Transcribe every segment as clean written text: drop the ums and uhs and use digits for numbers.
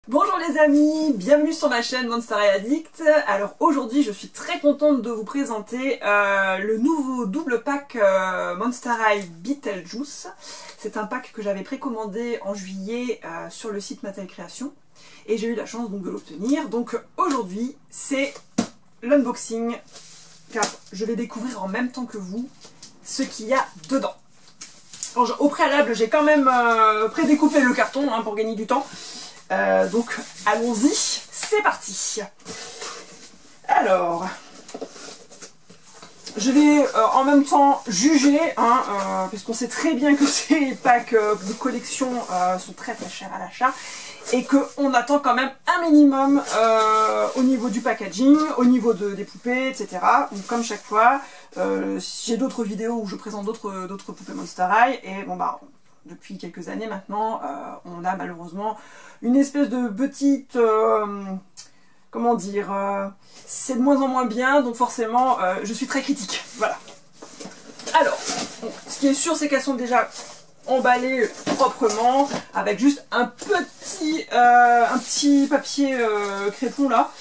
Bonjour les amis, bienvenue sur ma chaîne Monster High Addict. Alors aujourd'hui je suis très contente de vous présenter le nouveau double pack Monster High Beetlejuice. C'est un pack que j'avais précommandé en juillet sur le site Mattel Création et j'ai eu la chance donc de l'obtenir. Donc aujourd'hui c'est l'unboxing car je vais découvrir en même temps que vous ce qu'il y a dedans. Alors, au préalable j'ai quand même prédécoupé le carton pour gagner du temps. Donc allons-y, c'est parti. Alors, je vais en même temps juger, puisqu'on sait très bien que ces packs de collection sont très chers à l'achat et qu'on attend quand même un minimum au niveau du packaging, au niveau des poupées, etc. Donc comme chaque fois, j'ai d'autres vidéos où je présente d'autres poupées Monster High et bon bah... Depuis quelques années maintenant, on a malheureusement une espèce de petite... comment dire, c'est de moins en moins bien, donc forcément, je suis très critique. Voilà. Alors, bon, ce qui est sûr, c'est qu'elles sont déjà emballées proprement, avec juste un petit papier crépon là.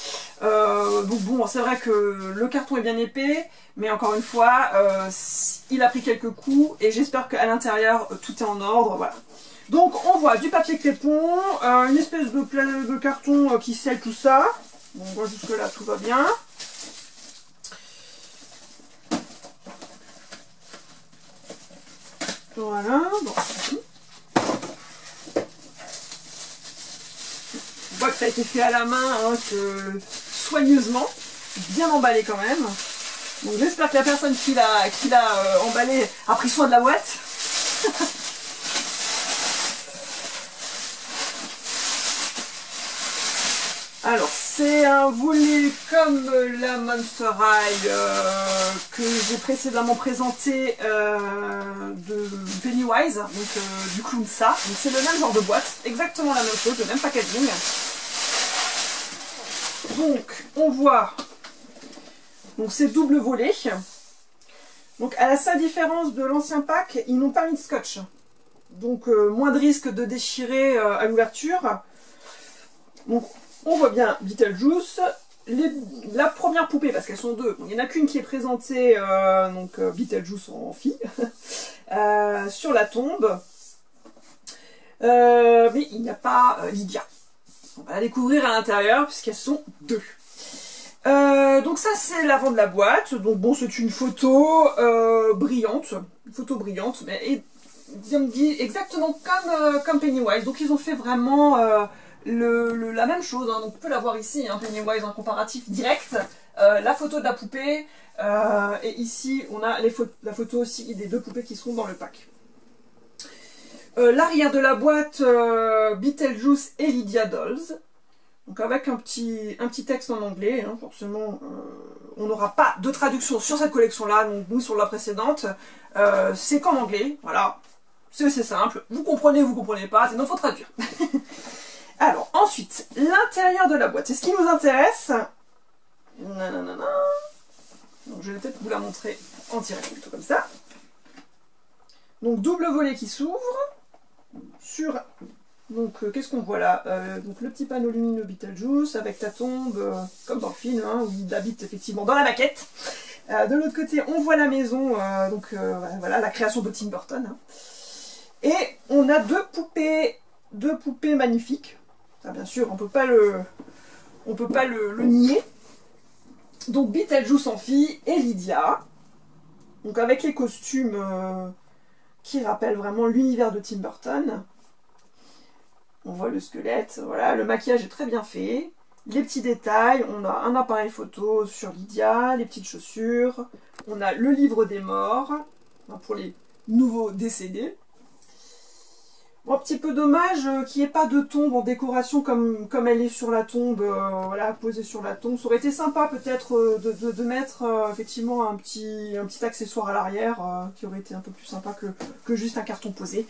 Donc bon, c'est vrai que le carton est bien épais, mais encore une fois, il a pris quelques coups et j'espère qu'à l'intérieur, tout est en ordre. Voilà. Donc on voit du papier crépon, une espèce de carton qui scelle tout ça. Bon, on voit jusque là, tout va bien. Voilà. Bon. On voit que ça a été fait à la main, soigneusement, bien emballé quand même. Donc j'espère que la personne qui l'a emballé a pris soin de la boîte. Alors c'est un volet comme la Monster High que j'ai précédemment présenté de Pennywise, donc du clown ça. Donc c'est le même genre de boîte, exactement la même chose, le même packaging. Donc on voit ces doubles volets. Donc à la seule différence de l'ancien pack, ils n'ont pas mis de scotch. Donc moins de risque de déchirer à l'ouverture. Donc on voit bien Beetlejuice, la première poupée, parce qu'elles sont deux. Il n'y en a qu'une qui est présentée, Beetlejuice en fille, sur la tombe. Mais il n'y a pas Lydia. On va la découvrir à l'intérieur, puisqu'elles sont deux. Donc ça c'est l'avant de la boîte, donc bon c'est une photo brillante, mais exactement comme Pennywise, donc ils ont fait vraiment la même chose, donc on peut la voir ici, Pennywise en comparatif direct, la photo de la poupée, et ici on a la photo aussi des deux poupées qui seront dans le pack. L'arrière de la boîte, Beetlejuice et Lydia Dolls. Donc avec un petit texte en anglais, forcément on n'aura pas de traduction sur cette collection-là, donc nous sur la précédente, c'est qu'en anglais, voilà, c'est simple, vous comprenez pas, sinon il faut traduire. Alors ensuite, l'intérieur de la boîte, c'est ce qui nous intéresse. Nanana. Donc je vais peut-être vous la montrer en direct, plutôt comme ça. Donc double volet qui s'ouvre, sur... Donc qu'est-ce qu'on voit là, donc le petit panneau lumineux Beetlejuice avec ta tombe, comme dans le film, où il habite effectivement dans la maquette. De l'autre côté, on voit la maison, voilà, la création de Tim Burton. Et on a deux poupées magnifiques. Ça, bien sûr, on peut pas le nier. Donc Beetlejuice en fille et Lydia. Donc avec les costumes qui rappellent vraiment l'univers de Tim Burton. On voit le squelette, voilà, le maquillage est très bien fait. Les petits détails, on a un appareil photo sur Lydia, les petites chaussures. On a le livre des morts, pour les nouveaux décédés. Bon, un petit peu dommage qu'il n'y ait pas de tombe en décoration comme elle est sur la tombe, voilà, posée sur la tombe. Ça aurait été sympa peut-être de mettre effectivement un petit accessoire à l'arrière, qui aurait été un peu plus sympa que juste un carton posé.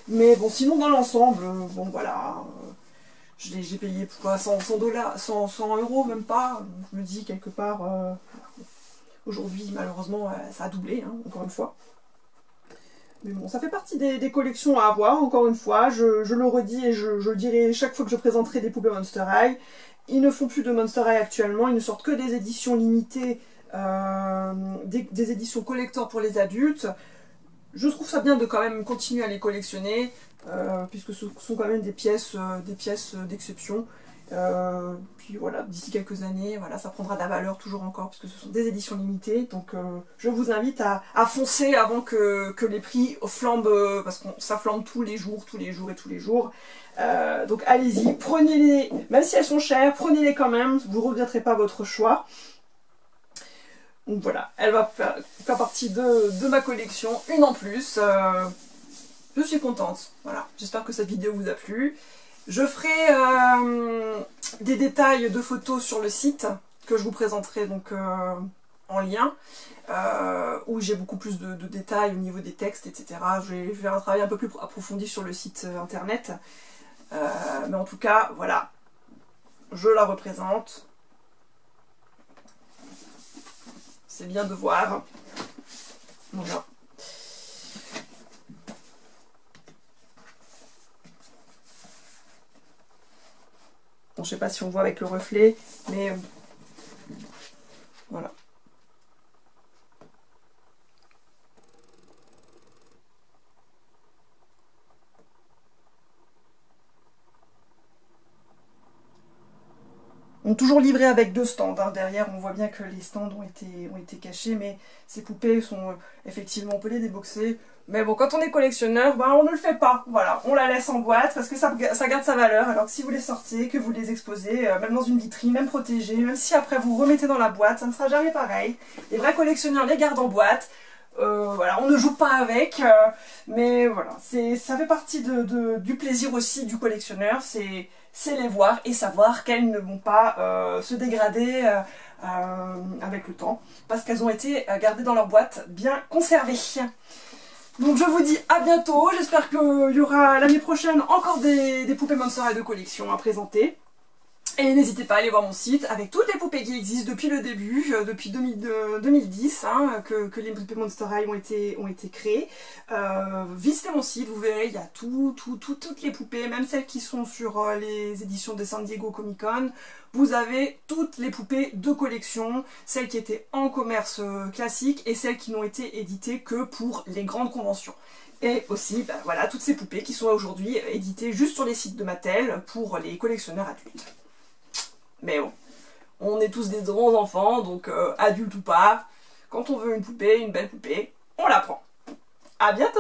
Mais bon, sinon dans l'ensemble, bon voilà, j'ai payé pourquoi 100 €, même pas. Je me dis quelque part, aujourd'hui malheureusement ça a doublé, encore une fois. Mais bon, ça fait partie des collections à avoir, encore une fois. Je le redis et je le dirai chaque fois que je présenterai des poupées Monster High. Ils ne font plus de Monster High actuellement, ils ne sortent que des éditions limitées, des éditions collector pour les adultes. Je trouve ça bien de quand même continuer à les collectionner, puisque ce sont quand même des pièces d'exception. Puis voilà, d'ici quelques années, voilà, ça prendra de la valeur toujours encore, puisque ce sont des éditions limitées. Donc je vous invite à foncer avant que les prix flambent, parce que ça flambe tous les jours. Donc allez-y, prenez-les, même si elles sont chères, prenez-les quand même, vous ne regretterez pas votre choix. Donc voilà, elle va faire partie de ma collection, une en plus. Je suis contente, voilà, j'espère que cette vidéo vous a plu. Je ferai des détails de photos sur le site que je vous présenterai donc en lien, où j'ai beaucoup plus de détails au niveau des textes, etc. Je vais faire un travail un peu plus approfondi sur le site internet. Mais en tout cas, voilà, je la représente. C'est bien de voir. Voilà. Bon, je sais pas si on voit avec le reflet, mais voilà. On est toujours livré avec 2 stands. Hein. Derrière, on voit bien que les stands ont été cachés, mais ces poupées sont effectivement, on peut les déboxer. Mais bon, quand on est collectionneur, ben, on ne le fait pas. Voilà, on la laisse en boîte parce que ça garde sa valeur. Alors que si vous les sortez, que vous les exposez, même dans une vitrine, même protégées, même si après vous remettez dans la boîte, ça ne sera jamais pareil. Les vrais collectionneurs les gardent en boîte. Voilà, on ne joue pas avec, mais voilà, ça fait partie du plaisir aussi du collectionneur, c'est les voir et savoir qu'elles ne vont pas se dégrader avec le temps, parce qu'elles ont été gardées dans leur boîte bien conservées. Donc je vous dis à bientôt, j'espère qu'il y aura l'année prochaine encore des poupées Monster High de collection à présenter. Et n'hésitez pas à aller voir mon site avec toutes les poupées qui existent depuis le début, depuis 2010, hein, que les poupées Monster High ont été créées. Visitez mon site, vous verrez, il y a toutes les poupées, même celles qui sont sur les éditions de San Diego Comic Con. Vous avez toutes les poupées de collection, celles qui étaient en commerce classique et celles qui n'ont été éditées que pour les grandes conventions. Et aussi, ben, voilà, toutes ces poupées qui sont aujourd'hui éditées juste sur les sites de Mattel pour les collectionneurs adultes. Mais bon, on est tous des grands enfants, donc adultes ou pas, quand on veut une poupée, une belle poupée, on la prend. À bientôt!